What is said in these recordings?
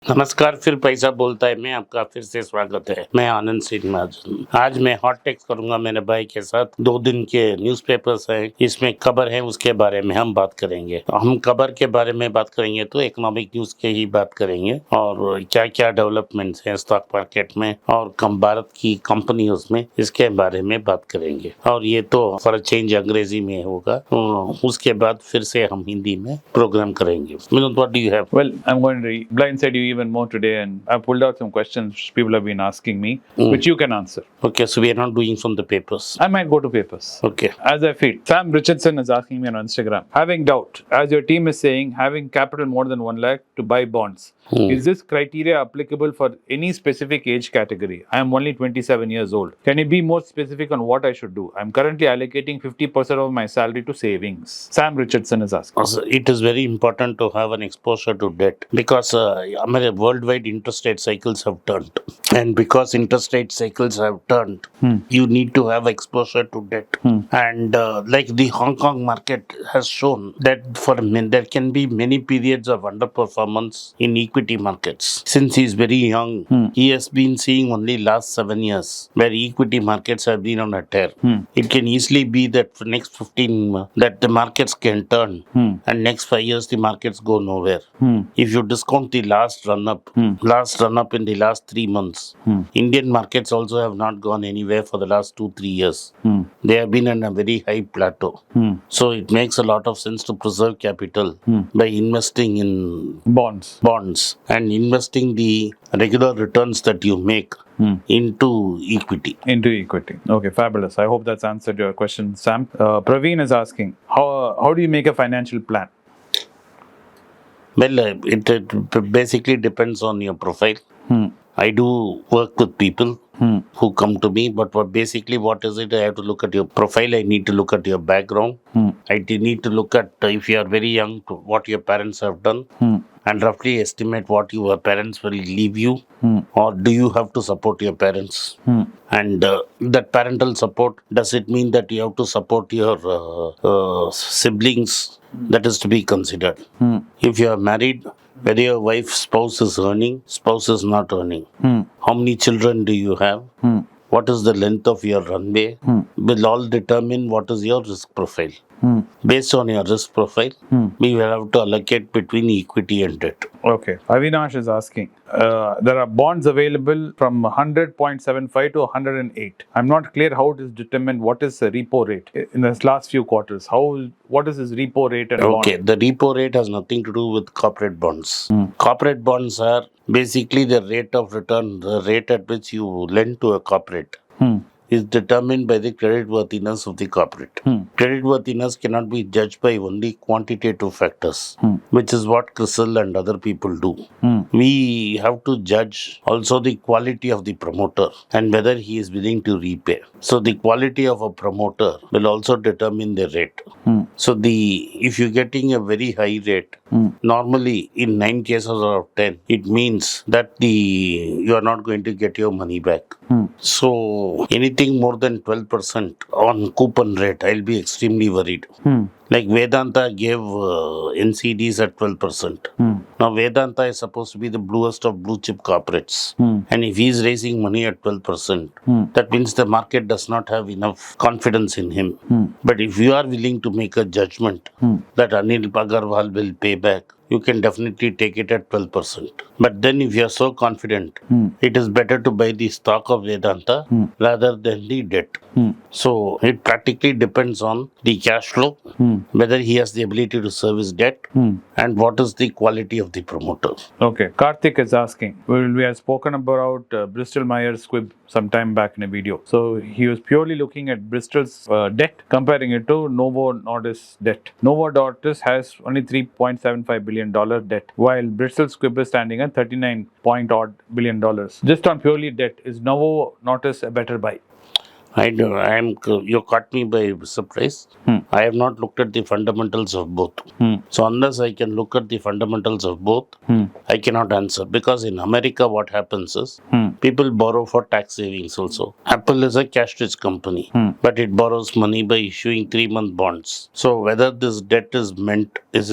नमस्कार, फिर पैसा बोलता है मैं आपका फिर से स्वागत है। मैं आनंद श्रीनिवासन। आज मैं हॉट टेक्स करूंगा मेरे भाई के साथ। 2 दिन के न्यूज़पेपर्स हैं, इसमें खबर है, उसके बारे में हम बात करेंगे। हम खबर के बारे में बात करेंगे तो इकोनॉमिक न्यूज के ही बात करेंगे और क्या क्या डेवलपमेंट्स हैं स्टॉक मार्केट में और भारत की कंपनियों में, इसके बारे में बात करेंगे। और ये तो फॉर चेंज अंग्रेजी में होगा, उसके बाद फिर से हम हिंदी में प्रोग्राम करेंगे। Vinod, what do you have? Well, I'm going to blindside you even more today, and I've pulled out some questions people have been asking me, which you can answer. Okay, so we are not doing from the papers. I might go to papers. Okay. As I feel. Sam Richardson is asking me on Instagram. Having doubt, as your team is saying, having capital more than 1 lakh to buy bonds. Is this criteria applicable for any specific age category? I am only 27 years old. Can you be more specific on what I should do? I'm currently allocating 50% of my salary to savings. Sam Richardson is asking. Also, it is very important to have an exposure to debt because worldwide interest rate cycles have turned. And because interest rate cycles have turned, you need to have exposure to debt. And like the Hong Kong market has shown that there can be many periods of underperformance in equity markets. Since he is very young, he has been seeing only last 7 years where equity markets have been on a tear. It can easily be that for next 15 that the markets can turn and next 5 years the markets go nowhere. If you discount the last run up in the last 3 months, Indian markets also have not gone anywhere for the last 2-3 years. They have been in a very high plateau. So it makes a lot of sense to preserve capital by investing in bonds and investing the regular returns that you make into equity. Okay, fabulous. I hope that's answered your question, Sam. Praveen is asking, how do you make a financial plan? Well, it basically depends on your profile. I do work with people who come to me, but basically what is it? I have to look at your profile. I need to look at your background. I need to look at if you are very young, what your parents have done, and roughly estimate what your parents will leave you, or do you have to support your parents? And that parental support, does it mean that you have to support your siblings? That is to be considered. If you are married, whether your wife, spouse is earning, spouse is not earning. How many children do you have? What is the length of your runway? Will all determine what is your risk profile. Based on your risk profile, we will have to allocate between equity and debt. Okay. Avinash is asking, there are bonds available from 100.75 to 108. I'm not clear how it is determined. What is the repo rate in the last few quarters? What is this repo rate and Okay, bond? the repo rate has nothing to do with corporate bonds. Corporate bonds are basically the rate of return, the rate at which you lend to a corporate. Is determined by the creditworthiness of the corporate. Creditworthiness cannot be judged by only quantitative factors, which is what CRISIL and other people do. We have to judge also the quality of the promoter and whether he is willing to repay. So the quality of a promoter will also determine the rate. So if you're getting a very high rate, normally in 9 cases out of 10, it means that you are not going to get your money back. So anything more than 12% on coupon rate, I'll be extremely worried. Like Vedanta gave NCDs at 12%. Now Vedanta is supposed to be the bluest of blue chip corporates. And if he's raising money at 12%, that means the market does not have enough confidence in him. But if you are willing to make a judgment that Anil Agarwal will pay back, you can definitely take it at 12%. But then if you are so confident, it is better to buy the stock of Vedanta rather than the debt. So it practically depends on the cash flow, whether he has the ability to service debt, and what is the quality of the promoter. Okay. Karthik is asking, we have spoken about Bristol Myers Squibb some time back in a video. So he was purely looking at Bristol's debt, comparing it to Novo Nordisk debt. Novo Nordisk has only $3.75 billion debt, while Bristol Squibb is standing at $39 billion. Just on purely debt, is Novo Nordisk a better buy? I know. You caught me by surprise. I have not looked at the fundamentals of both. So unless I can look at the fundamentals of both, I cannot answer. Because in America, what happens is people borrow for tax savings also. Apple is a cash-rich company, but it borrows money by issuing 3-month bonds. So whether this debt is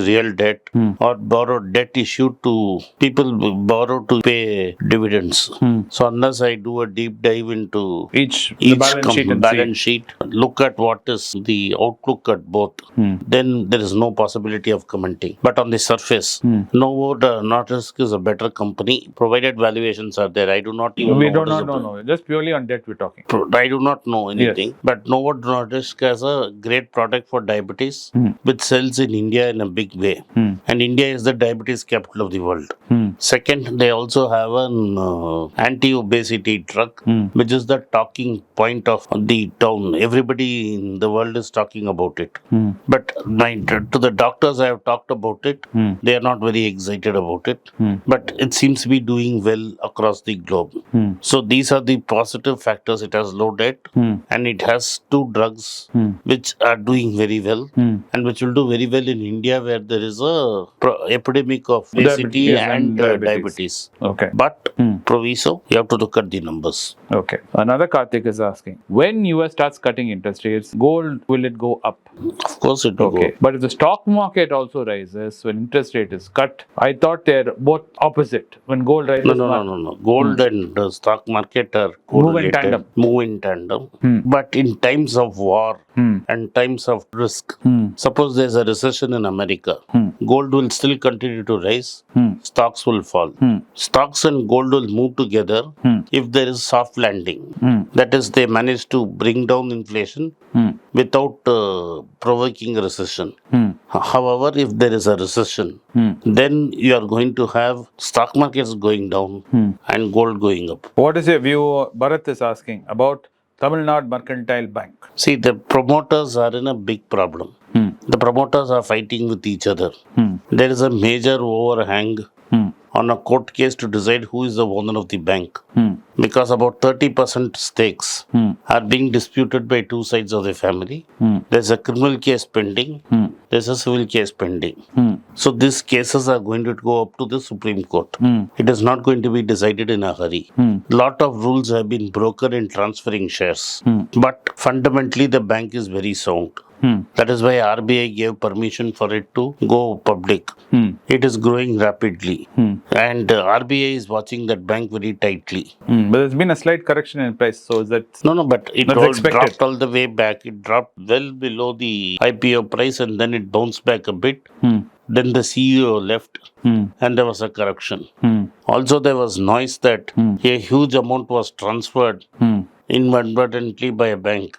real debt or borrowed debt issued to people borrow to pay dividends. So unless I do a deep dive into The balance sheet and balance sheet, look at what is the outlook at both, then there is no possibility of commenting. But on the surface, Novo Nordisk is a better company, provided valuations are there. I do not even We know do what is not know. No, just purely on debt we're talking. I do not know anything. Yes. But Novo Nordisk has a great product for diabetes, which sells in India in a big way. And India is the diabetes capital of the world. Second, they also have an anti-obesity drug, which is the talking point of the town. Everybody in the world is talking about it. But to the doctors I have talked about it, they are not very excited about it. But it seems to be doing well across the globe. So these are the positive factors. It has low debt and it has two drugs which are doing very well and which will do very well in India, where there is a epidemic of obesity Yes, and diabetes. Okay. But proviso, you have to look at the numbers. Okay. Another Karthik is asking, when US starts cutting interest rates, gold, will it go up? Of course, it will Okay. go. But if the stock market also rises when interest rate is cut, I thought they're both opposite. When gold rises, No. Gold and the stock market are Move in correlated. tandem. Move in tandem. But in times of war and times of risk, suppose there's a recession in America, gold will still continue to rise, stocks will fall. Stocks and gold will move together if there is soft landing. That is, they manage to bring down inflation without provoking a recession. However, if there is a recession, then you are going to have stock markets going down and gold going up. What is your view, Bharat is asking, about Tamil Nadu Mercantile Bank? See, the promoters are in a big problem. The promoters are fighting with each other. There is a major overhang on a court case to decide who is the owner of the bank. Because about 30% stakes are being disputed by two sides of the family. There's a criminal case pending, there's a civil case pending. So these cases are going to go up to the Supreme Court. It is not going to be decided in a hurry. Lot of rules have been broken in transferring shares. But fundamentally, the bank is very sound. That is why RBI gave permission for it to go public. It is growing rapidly. And RBI is watching that bank very tightly. But there's been a slight correction in price, so is that... No, but it That's all expected. dropped all the way back. It dropped well below the IPO price and then it bounced back a bit. Then the CEO left and there was a correction. Also, there was noise that a huge amount was transferred inadvertently by a bank.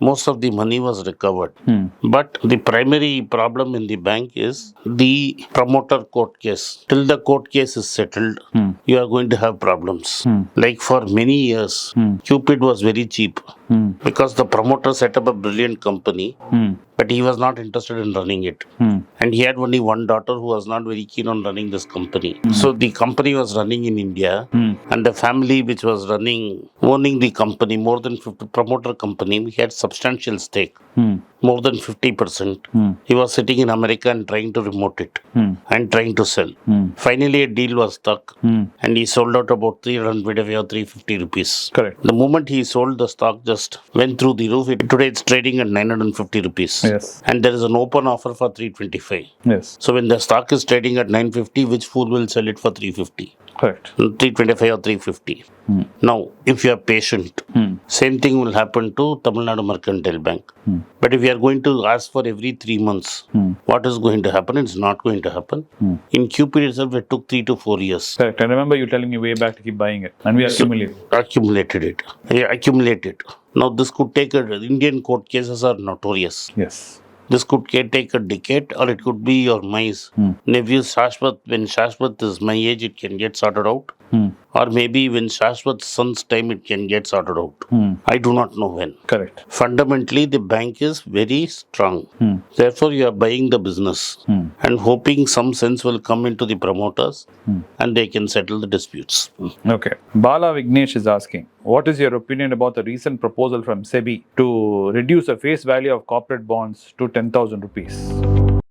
Most of the money was recovered. But the primary problem in the bank is the promoter court case. Till the court case is settled, you are going to have problems. Like for many years, Cupid was very cheap because the promoter set up a brilliant company, but he was not interested in running it. And he had only one daughter who was not very keen on running this company. So the company was running in India, and the family which was owning the company, more than 50 promoter company, we had substantial stake. More than 50%. He was sitting in America and trying to remote it and trying to sell. Finally, a deal was stuck and he sold out about 325 or 350 rupees. Correct. The moment he sold, the stock just went through the roof. Today it's trading at 950 rupees. Yes. And there is an open offer for 325. Yes. So when the stock is trading at 950, which fool will sell it for 350? Correct. 325 or 350. Now, if you are patient, same thing will happen to Tamil Nadu Mercantile Bank. But if you are going to ask for every 3 months, what is going to happen? It's not going to happen. In Cupid itself, it took 3 to 4 years. Correct. I remember you telling me way back to keep buying it, and we Accumulated it. Yeah, accumulated. Now, this could take Indian court cases are notorious. Yes. This could take a decade, or it could be your my nephew Shashwat. When Shashwat is my age, it can get sorted out. Or maybe when Shashwat's son's time it can get sorted out. I do not know when. Correct. Fundamentally, the bank is very strong. Therefore, you are buying the business and hoping some sense will come into the promoters and they can settle the disputes. Okay. Bala Vignesh is asking, what is your opinion about the recent proposal from SEBI to reduce the face value of corporate bonds to 10,000 rupees?